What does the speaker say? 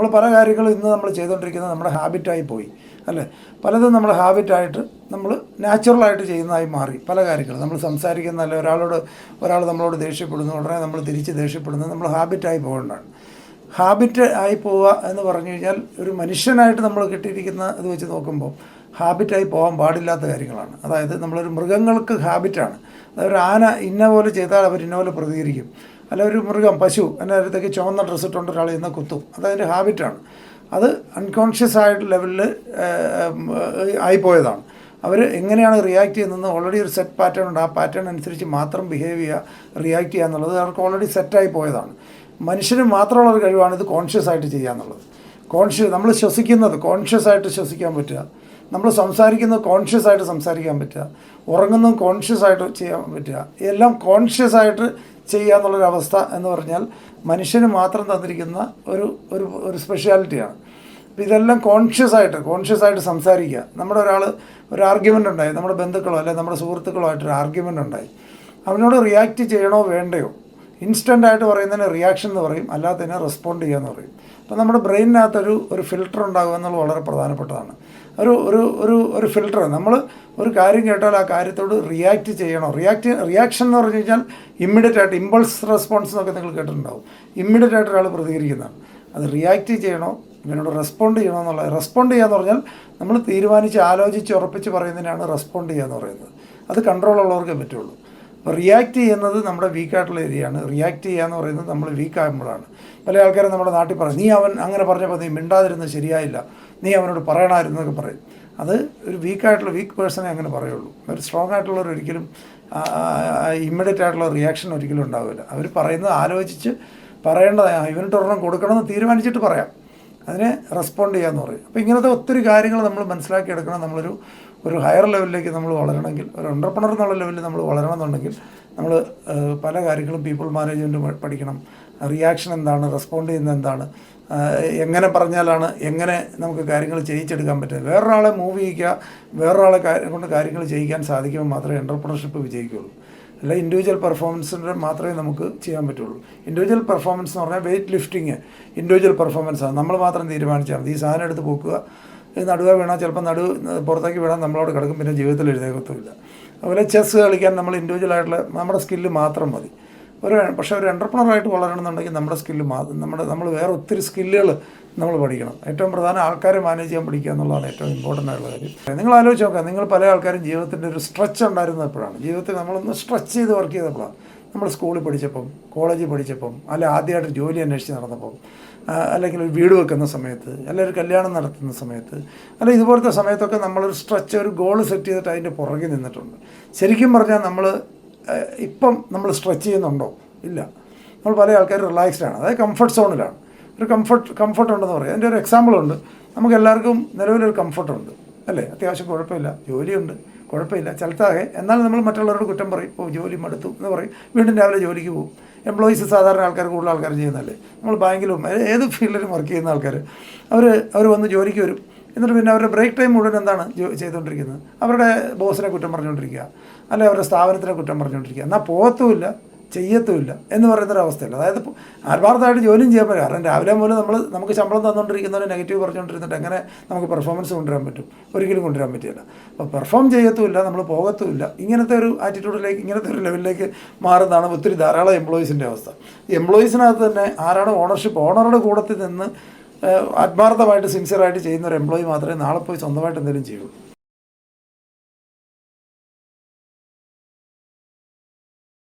നമ്മൾ പല കാര്യങ്ങളും ഇന്ന് നമ്മൾ ചെയ്തുകൊണ്ടിരിക്കുന്നത് നമ്മുടെ ഹാബിറ്റായി പോയി അല്ലേ. പലതും നമ്മുടെ ഹാബിറ്റായിട്ട് നമ്മൾ നാച്ചുറലായിട്ട് ചെയ്യുന്നതായി മാറി. പല കാര്യങ്ങളും നമ്മൾ സംസാരിക്കുന്ന അല്ലെ ഒരാൾ നമ്മളോട് ദേഷ്യപ്പെടുന്നു, ഉടനെ നമ്മൾ തിരിച്ച് ദേഷ്യപ്പെടുന്നത് നമ്മൾ ഹാബിറ്റായി പോകേണ്ടതാണ്. ഹാബിറ്റ് ആയി പോവുക എന്ന് പറഞ്ഞു കഴിഞ്ഞാൽ ഒരു മനുഷ്യനായിട്ട് നമ്മൾ കിട്ടിയിരിക്കുന്ന ഇത് വെച്ച് നോക്കുമ്പോൾ ഹാബിറ്റായി പോകാൻ പാടില്ലാത്ത കാര്യങ്ങളാണ്. അതായത് നമ്മളൊരു മൃഗങ്ങൾക്ക് ഹാബിറ്റാണ്. അതായത് ഒരു ആന ഇന്ന പോലെ ചെയ്താൽ അവർ ഇന്ന പോലെ പ്രതികരിക്കും. അല്ല ഒരു മൃഗം പശു എൻ്റെ അടുത്തേക്ക് ചുവന്ന ഡ്രസ്സ് ഇട്ടുകൊണ്ട് ഒരാൾ ഇന്ന് കുത്തും. അതതിൻ്റെ ഹാബിറ്റാണ്. അത് അൺകോൺഷ്യസ് ആയിട്ട് ലെവലിൽ ആയിപ്പോയതാണ്. അവർ എങ്ങനെയാണ് റിയാക്ട് ചെയ്യുന്നത് ഓൾറെഡി ഒരു സെറ്റ് പാറ്റേൺ ഉണ്ട്. ആ പാറ്റേൺ അനുസരിച്ച് മാത്രം ബിഹേവ് ചെയ്യുക, റിയാക്ട് ചെയ്യുക എന്നുള്ളത് അവർക്ക് ഓൾറെഡി സെറ്റായി പോയതാണ്. മനുഷ്യന് മാത്രമുള്ളൊരു കഴിവാണ് ഇത് കോൺഷ്യസ് ആയിട്ട് ചെയ്യുക എന്നുള്ളത്. നമ്മൾ ശ്വസിക്കുന്നത് കോൺഷ്യസ് ആയിട്ട് ശ്വസിക്കാൻ പറ്റുക, നമ്മൾ സംസാരിക്കുന്നത് കോൺഷ്യസ് ആയിട്ട് സംസാരിക്കാൻ പറ്റുക, ഉറങ്ങുന്നതും കോൺഷ്യസ് ആയിട്ട് ചെയ്യാൻ പറ്റുക, എല്ലാം കോൺഷ്യസ് ആയിട്ട് ചെയ്യുക എന്നുള്ളൊരവസ്ഥ എന്ന് പറഞ്ഞാൽ മനുഷ്യന് മാത്രം തന്നിരിക്കുന്ന ഒരു സ്പെഷ്യാലിറ്റിയാണ്. അപ്പോൾ ഇതെല്ലാം കോൺഷ്യസ് ആയിട്ട് സംസാരിക്കുക. നമ്മുടെ ഒരു ആർഗ്യുമെൻ്റ് ഉണ്ടായി, നമ്മുടെ ബന്ധുക്കളോ അല്ലെങ്കിൽ നമ്മുടെ സുഹൃത്തുക്കളോ ആയിട്ടൊരു ആർഗ്യുമെൻ്റ് ഉണ്ടായി, അവനോട് റിയാക്റ്റ് ചെയ്യണോ വേണ്ടയോ, ഇൻസ്റ്റൻ്റായിട്ട് പറയുന്നതിന് റിയാക്ഷൻ എന്ന് പറയും, അല്ലാത്തതിനെ റെസ്പോണ്ട് ചെയ്യുക എന്ന് പറയും. അപ്പോൾ നമ്മുടെ ബ്രെയിനിനകത്തൊരു ഫിൽട്ടർ ഉണ്ടാകുക എന്നുള്ളത് വളരെ പ്രധാനപ്പെട്ടതാണ്. ഒരു ഫിൽട്ടർ. നമ്മൾ ഒരു കാര്യം കേട്ടാൽ ആ കാര്യത്തോട് റിയാക്റ്റ് ചെയ്യണോ. റിയാക്ഷൻ എന്ന് പറഞ്ഞു കഴിഞ്ഞാൽ ഇമ്മീഡിയറ്റ് ആയിട്ട് ഇമ്പൾസ് റെസ്പോൺസ് എന്നൊക്കെ നിങ്ങൾ കേട്ടിട്ടുണ്ടാവും. ഇമ്മീഡിയറ്റ് ആയിട്ട് ഒരാൾ പ്രതികരിക്കുന്നതാണ്. അത് റിയാക്റ്റ് ചെയ്യണോ ഇവനോട് റെസ്പോണ്ട് ചെയ്യണോ എന്നുള്ളത്. റെസ്പോണ്ട് ചെയ്യുക എന്ന് പറഞ്ഞാൽ നമ്മൾ തീരുമാനിച്ച് ആലോചിച്ച് ഉറപ്പിച്ച് പറയുന്നതിനാണ് റെസ്പോണ്ട് ചെയ്യുക എന്ന് പറയുന്നത്. അത് കൺട്രോളുള്ളവർക്കേ പറ്റുള്ളൂ. അപ്പോൾ റിയാക്റ്റ് ചെയ്യുന്നത് നമ്മുടെ വീക്കായിട്ടുള്ള ഏരിയയാണ്. റിയാക്റ്റ് ചെയ്യുക എന്ന് പറയുന്നത് നമ്മൾ വീക്കാകുമ്പോഴാണ്. പല ആൾക്കാരും നമ്മുടെ നാട്ടിൽ പറയും, നീ അവൻ അങ്ങനെ പറഞ്ഞപ്പോൾ നീ മിണ്ടാതിരുന്നത് ശരിയായില്ല, നീ അവനോട് പറയണമായിരുന്നു എന്നൊക്കെ പറയും. അത് ഒരു വീക്ക് പേഴ്സണേ അങ്ങനെ പറയുള്ളൂ. ഒരു സ്ട്രോങ് ആയിട്ടുള്ളവർ ഒരിക്കലും ഇമ്മീഡിയറ്റ് ആയിട്ടുള്ള റിയാക്ഷൻ ഒരിക്കലും ഉണ്ടാവില്ല. അവർ പറയുന്നത് ആലോചിച്ച് പറയേണ്ടതാണ്. ഇവനിട്ട് ഒരെണ്ണം കൊടുക്കണമെന്ന് തീരുമാനിച്ചിട്ട് പറയാം, അതിനെ റെസ്പോണ്ട് ചെയ്യാമെന്ന് പറയും. അപ്പോൾ ഇങ്ങനത്തെ ഒത്തിരി കാര്യങ്ങൾ നമ്മൾ മനസ്സിലാക്കിയെടുക്കണം. ഒരു ഹയർ ലെവലിലേക്ക് നമ്മൾ വളരണമെങ്കിൽ, ഒരു എൻ്റർപ്രണർ എന്നുള്ള ലെവലിൽ നമ്മൾ വളരണമെന്നുണ്ടെങ്കിൽ നമ്മൾ പല കാര്യങ്ങളും പീപ്പിൾ മാനേജ്മെൻറ്റ് പഠിക്കണം. റിയാക്ഷൻ എന്താണ്, റെസ്പോണ്ട് ചെയ്യുന്നത് എന്താണ്, എങ്ങനെ പറഞ്ഞാലാണ് എങ്ങനെ നമുക്ക് കാര്യങ്ങൾ ചെയ്യിച്ചെടുക്കാൻ പറ്റുന്നത്. വേറൊരാളെ മൂവ് ചെയ്യിക്കുക, വേറൊരാളെ കൊണ്ട് കാര്യങ്ങൾ ചെയ്യിക്കാൻ സാധിക്കുമ്പോൾ മാത്രമേ എൻ്റർപ്രണർഷിപ്പ് വിജയിക്കുകയുള്ളൂ. അല്ല ഇൻഡിവിജ്വൽ പെർഫോമൻസിൻ്റെ മാത്രമേ നമുക്ക് ചെയ്യാൻ പറ്റുള്ളൂ. ഇൻഡിവിജ്വൽ പെർഫോമൻസ് എന്ന് പറഞ്ഞാൽ വെയ്റ്റ് ലിഫ്റ്റിങ് ഇൻഡിവിജ്വൽ പെർഫോമൻസാണ്. നമ്മൾ മാത്രം തീരുമാനിച്ചാൽ മതി. ഈ സാധനം എടുത്ത് പോക്കുക, നടുവ വീണാൽ ചിലപ്പോൾ പുറത്തേക്ക് വീണാൽ നമ്മളോട് കിടക്കും, പിന്നെ ജീവിതത്തിൽ എഴുതേക്കത്തുമില്ല. അതുപോലെ ചെസ്സ് കളിക്കാൻ നമ്മൾ ഇൻഡിവിജ്വലായിട്ടുള്ള നമ്മുടെ സ്കില്ല് മാത്രം മതി. പക്ഷേ ഒരു എൻ്റർപ്രണറായിട്ട് വളരണമെന്നുണ്ടെങ്കിൽ നമ്മുടെ സ്കില്ല് നമ്മൾ വേറെ ഒത്തിരി സ്കില്ലുകൾ നമ്മൾ പഠിക്കണം. ഏറ്റവും പ്രധാനം ആൾക്കാരെ മാനേജ് ചെയ്യാൻ പഠിക്കുക എന്നുള്ളതാണ് ഏറ്റവും ഇമ്പോർട്ടൻ്റ് ആയിട്ടുള്ള കാര്യം. നിങ്ങൾ ആലോചിച്ച് നോക്കാം, നിങ്ങൾ പല ആൾക്കാരും ജീവിതത്തിൻ്റെ ഒരു സ്ട്രെച്ച് ഉണ്ടായിരുന്നത് എപ്പോഴാണ്? ജീവിതത്തിൽ നമ്മളൊന്ന് സ്ട്രെച്ച് ചെയ്ത് വർക്ക് ചെയ്തപ്പോഴാണ്. നമ്മൾ സ്കൂളിൽ പഠിച്ചപ്പം, കോളേജിൽ പഠിച്ചപ്പം, അല്ലെ ആദ്യമായിട്ട് ജോലി അന്വേഷിച്ച് നടന്നപ്പം, അല്ലെങ്കിൽ ഒരു വീട് വെക്കുന്ന സമയത്ത്, അല്ലെങ്കിൽ ഒരു കല്യാണം നടത്തുന്ന സമയത്ത്, അല്ല ഇതുപോലത്തെ സമയത്തൊക്കെ നമ്മളൊരു സ്ട്രെച്ച്, ഒരു ഗോൾ സെറ്റ് ചെയ്തിട്ട് അതിൻ്റെ പുറകെ നിന്നിട്ടുണ്ട്. ശരിക്കും പറഞ്ഞാൽ ഇപ്പം നമ്മൾ സ്ട്രെച്ച് ചെയ്യുന്നുണ്ടോ? ഇല്ല. നമ്മൾ പല ആൾക്കാർ റിലാക്സ്ഡാണ്, അതായത് കംഫർട്ട് സോണിലാണ്. ഒരു കംഫർട്ട് ഉണ്ടെന്ന് പറയും. അതിൻ്റെ ഒരു എക്സാമ്പിളുണ്ട്. നമുക്ക് എല്ലാവർക്കും നിലവിലൊരു കംഫർട്ടുണ്ട് അല്ലേ, അത്യാവശ്യം കുഴപ്പമില്ല, ജോലിയുണ്ട്, കുഴപ്പമില്ല, ചലത്താകെ. എന്നാൽ നമ്മൾ മറ്റുള്ളവരോട് കുറ്റം പറയും, ഓ ജോലി മടുത്തു എന്ന് പറയും, വീണ്ടും രാവിലെ ജോലിക്ക് പോകും. എംപ്ലോയീസ് സാധാരണ കൂടുതൽ ആൾക്കാർ ചെയ്യുന്നതല്ലേ. നമ്മൾ ബാങ്കിലും ഏത് ഫീൽഡിലും വർക്ക് ചെയ്യുന്ന ആൾക്കാർ അവർ വന്ന് ജോലിക്ക് വരും. എന്നിട്ട് പിന്നെ അവരുടെ ബ്രേക്ക് ടൈം മുഴുവൻ എന്താണ് ചെയ്തുകൊണ്ടിരിക്കുന്നത്? അവരുടെ ബോസിനെ കുറ്റം പറഞ്ഞുകൊണ്ടിരിക്കുക, അല്ലെങ്കിൽ അവരുടെ സ്ഥാപനത്തിനെ കുറ്റം പറഞ്ഞുകൊണ്ടിരിക്കുക. എന്നാൽ പോകത്തുമില്ല, ചെയ്യത്തുമില്ല എന്ന് പറയുന്നൊരവസ്ഥയല്ല. അതായത് ആത്മാർത്ഥമായിട്ട് ജോലിയും ചെയ്യാൻ പറ്റും. കാരണം രാവിലെ മുതൽ നമുക്ക് ശമ്പളം തന്നുകൊണ്ടിരിക്കുന്നവരെ നെഗറ്റീവ് പറഞ്ഞുകൊണ്ടിരുന്നിട്ട് എങ്ങനെ നമുക്ക് പെർഫോമൻസ് കൊണ്ടുവരാൻ പറ്റും? ഒരിക്കലും കൊണ്ടുവരാൻ പറ്റില്ല. അപ്പോൾ പെർഫോം ചെയ്യത്തുമില്ല, നമ്മൾ പോകത്തുമില്ല. ഇങ്ങനത്തെ ഒരു ആറ്റിറ്റ്യൂഡിലേക്ക്, ഇങ്ങനത്തെ ഒരു ലെവലിലേക്ക് മാറുന്നതാണ് ധാരാളം എംപ്ലോയീസിൻ്റെ അവസ്ഥ. ഈ എംപ്ലോയീസിനകത്ത് തന്നെ ആരാണ് ഓണറുടെ കൂടത്തിൽ നിന്ന് ആത്മാർത്ഥമായിട്ട് സിൻസിയറായിട്ട് ചെയ്യുന്ന ഒരു എംപ്ലോയി മാത്രമേ നാളെ പോയി സ്വന്തമായിട്ട് എന്തെങ്കിലും ചെയ്യുള്ളൂ.